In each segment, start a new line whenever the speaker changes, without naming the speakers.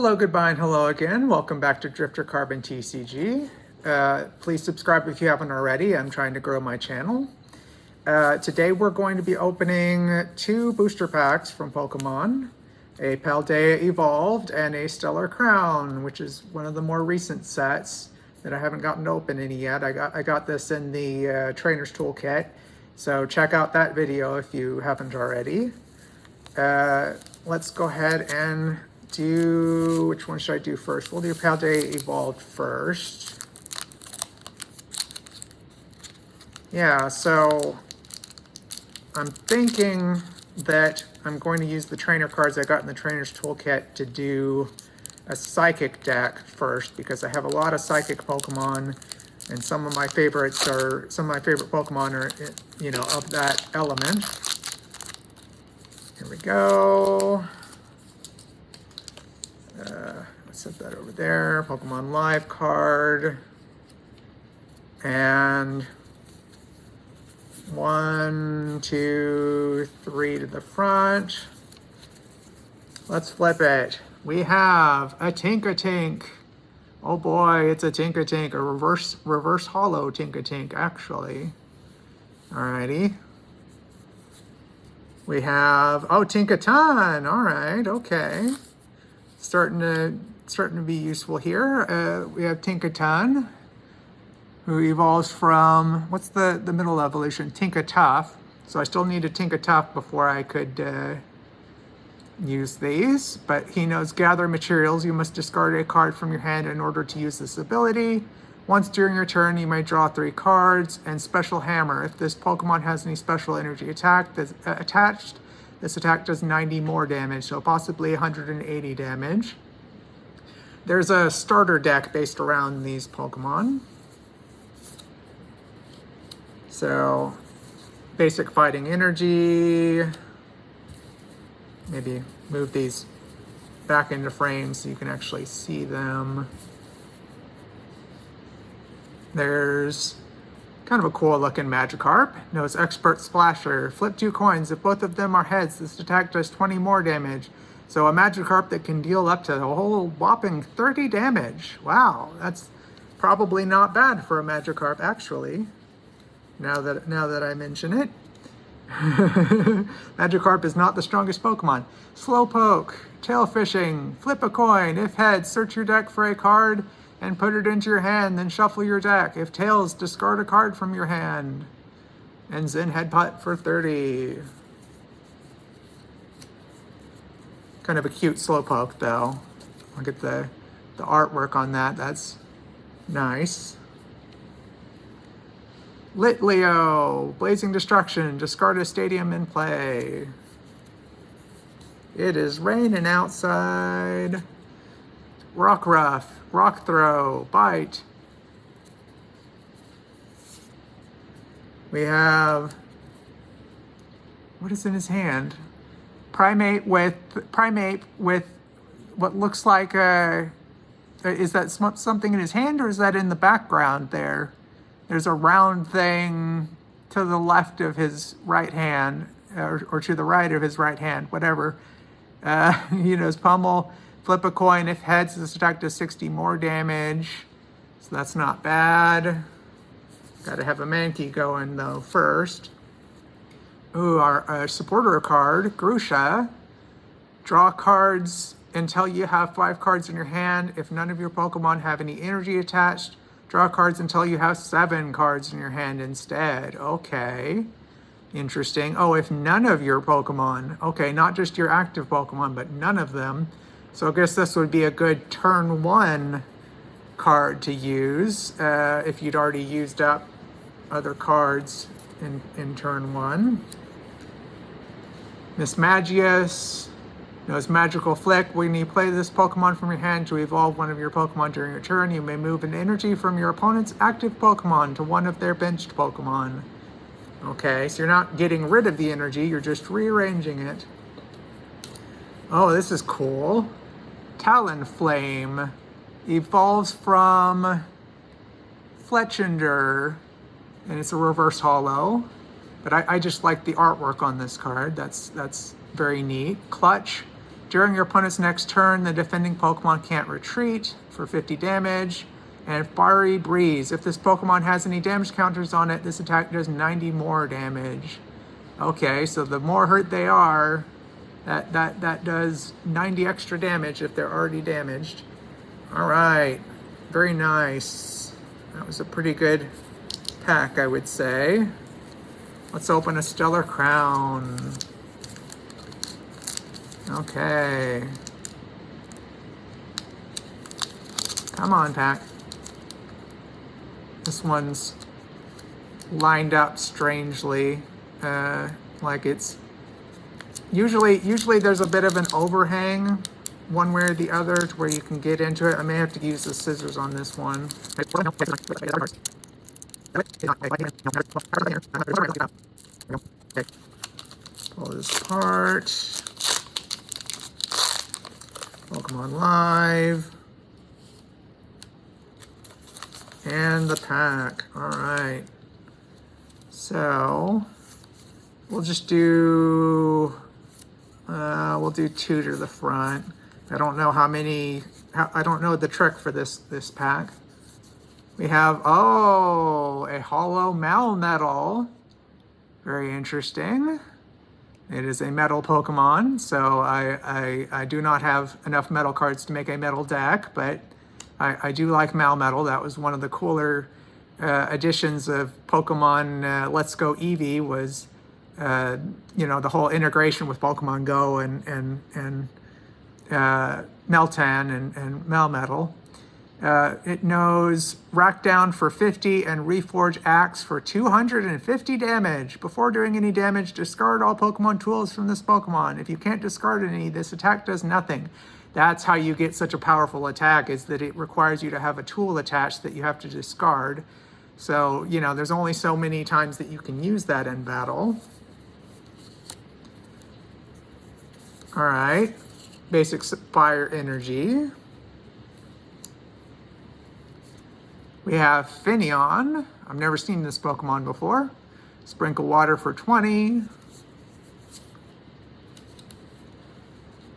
Hello, goodbye, and hello again. Welcome back to Drifter Carbon TCG. Please subscribe if you haven't already. I'm trying to grow my channel. Today we're going to be opening two booster packs from Pokemon, a Paldea Evolved and a Stellar Crown, which is one of the more recent sets that I haven't gotten to open any yet. I got this in the Trainer's Toolkit, so check out that video if you haven't already. Let's go ahead and do, which one should I do first? We'll do Paldea Evolved first. Yeah, so I'm thinking that I'm going to use the trainer cards I got in the Trainer's Toolkit to do a Psychic deck first, because I have a lot of Psychic Pokemon, and some of my favorite Pokemon are, you know, of that element. Here we go. Let's set that over there. Pokemon Live card. And 1, 2, 3 to the front. Let's flip it. We have a Tinkatink. Oh boy, it's a Tinkatink, a reverse hollow Tinkatink, actually. Alrighty. We have, oh, Tinkaton. All right, okay. Starting to be useful here. We have Tinkaton, who evolves from, what's the middle evolution? Tinkatuff. So I still need a Tinkatuff before I could use these. But he knows gather materials. You must discard a card from your hand in order to use this ability. Once during your turn, you may draw 3 cards. And Special Hammer. If this Pokemon has any special energy attack that's attached, this attack does 90 more damage, so possibly 180 damage. There's a starter deck based around these Pokemon. So, basic fighting energy. Maybe move these back into frame so you can actually see them. There's kind of a cool looking Magikarp. Knows Expert Splasher. Flip 2 coins. If both of them are heads, this attack does 20 more damage. So a Magikarp that can deal up to a whole whopping 30 damage. Wow, that's probably not bad for a Magikarp, actually. Now that I mention it. Magikarp is not the strongest Pokemon. Slowpoke. Tail Fishing. Flip a coin. If heads, search your deck for a card and put it into your hand, then shuffle your deck. If tails, discard a card from your hand. And Zen Headbutt for 30. Kind of a cute Slowpoke, though. Look at the artwork on that. That's nice. Litleo. Blazing Destruction. Discard a stadium in play. It is raining outside. Rockruff. Rock Throw, Bite. We have, what is in his hand? Primate with what looks like a, is that something in his hand, or is that in the background there? There's a round thing to the left of his right hand, or to the right of his right hand, whatever. He knows Pummel. Flip a coin. If heads, this attack does 60 more damage. So that's not bad. Got to have a Mankey going, though, first. Ooh, our supporter card, Grusha. Draw cards until you have 5 cards in your hand. If none of your Pokemon have any energy attached, draw cards until you have 7 cards in your hand instead. Okay. Interesting. Oh, if none of your Pokemon. Okay, not just your active Pokemon, but none of them. So I guess this would be a good turn 1 card to use if you'd already used up other cards in turn 1. Miss Magius knows Magical Flick. When you play this Pokemon from your hand to evolve one of your Pokemon during your turn, you may move an energy from your opponent's active Pokemon to one of their benched Pokemon. Okay, so you're not getting rid of the energy, you're just rearranging it. Oh, this is cool. Talonflame evolves from Fletchinder, and it's a reverse hollow. But I just like the artwork on this card. That's very neat. Clutch During your opponent's next turn, the defending Pokemon can't retreat for 50 damage. And Fiery Breeze. If this Pokemon has any damage counters on it, this attack does 90 more damage. Okay, so the more hurt they are, that does 90 extra damage if they're already damaged. All right, very nice. That was a pretty good pack, I would say. Let's open a Stellar Crown. Okay. Come on, pack. This one's lined up strangely, like it's usually there's a bit of an overhang one way or the other to where you can get into it. I may have to use the scissors on this one. Pull this apart. Pokemon Live. And the pack. All right. So we'll just do, we'll do 2 to the front. I don't know how many, I don't know the trick for this pack. We have, oh, a hollow Malmetal. Very interesting. It is a metal Pokemon, so I do not have enough metal cards to make a metal deck, but I do like Malmetal. That was one of the cooler additions of Pokemon Let's Go Eevee was, you know, the whole integration with Pokemon Go and Meltan and Malmetal. It knows Rack Down for 50 and Reforge Axe for 250 damage. Before doing any damage, discard all Pokemon tools from this Pokemon. If you can't discard any, this attack does nothing. That's how you get such a powerful attack, is that it requires you to have a tool attached that you have to discard. So, you know, there's only so many times that you can use that in battle. All right. Basic Fire Energy. We have Finneon. I've never seen this Pokemon before. Sprinkle Water for 20.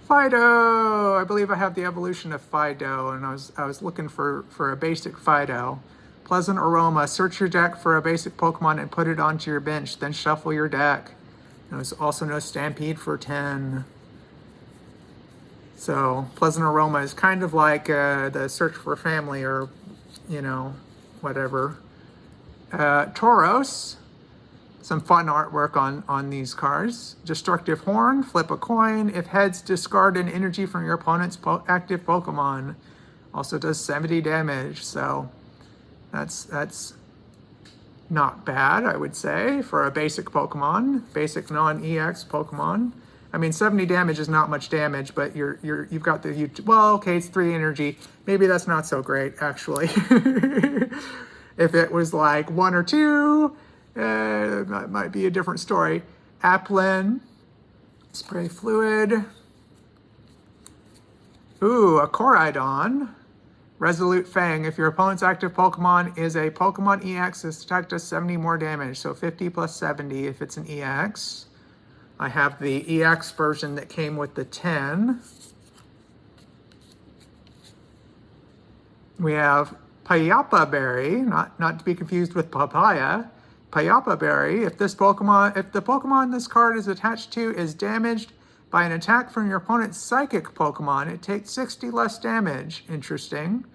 Fido! I believe I have the evolution of Fido, and I was looking for a basic Fido. Pleasant Aroma. Search your deck for a basic Pokemon and put it onto your bench, then shuffle your deck. There's also no Stampede for 10. So, Pleasant Aroma is kind of like the Search for Family, or, you know, whatever. Tauros. Some fun artwork on these cards. Destructive Horn, flip a coin. If heads, discard an energy from your opponent's active Pokemon. Also does 70 damage, so that's not bad, I would say, for a basic Pokemon, basic non-EX Pokemon. I mean, 70 damage is not much damage, but you've got the, well, okay, it's 3 energy. Maybe that's not so great, actually. If it was like 1 or 2, that might be a different story. Applin, Spray Fluid. Ooh, a Koraidon. Resolute Fang. If your opponent's active Pokemon is a Pokemon EX, this attack does 70 more damage. So 50 plus 70 if it's an EX. I have the EX version that came with the 10. We have Payapa Berry, not to be confused with Papaya. Payapa Berry. If the Pokemon this card is attached to is damaged by an attack from your opponent's psychic Pokemon, it takes 60 less damage. Interesting.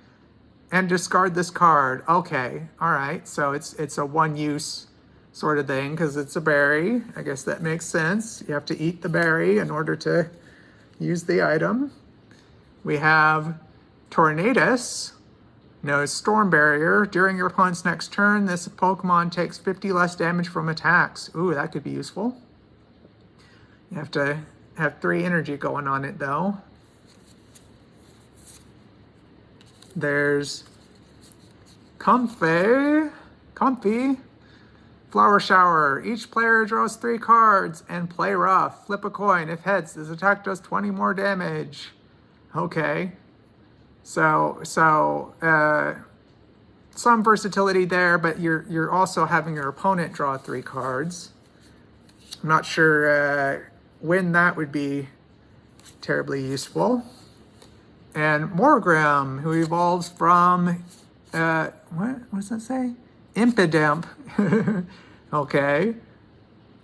And discard this card. Okay, all right. So it's a one-use sort of thing because it's a berry. I guess that makes sense. You have to eat the berry in order to use the item. We have Tornadus. No Storm Barrier. During your opponent's next turn, this Pokemon takes 50 less damage from attacks. Ooh, that could be useful. You have to have 3 energy going on it, though. There's Comfy. Flower Shower. Each player draws 3 cards and play rough. Flip a coin. If heads, this attack does 20 more damage. Okay. So some versatility there, but you're also having your opponent draw 3 cards. I'm not sure when that would be terribly useful. And Morgrim, who evolves from, what does that say? Impidimp. Okay.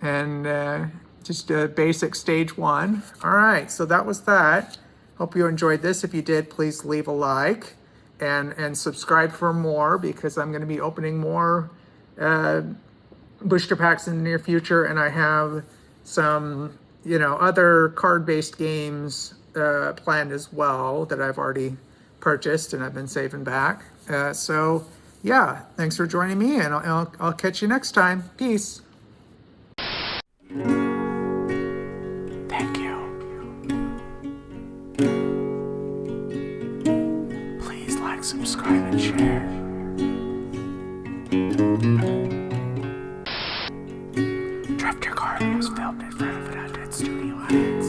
And just a basic stage 1. All right, so that was that. Hope you enjoyed this. If you did, please leave a like and subscribe for more, because I'm going to be opening more booster packs in the near future, and I have some, other card-based games planned as well that I've already purchased and I've been saving back. So yeah, thanks for joining me, and I'll catch you next time. Peace. Thank you. Please like, subscribe, and share. Drifter Garden was filmed in front of an undead studio audience.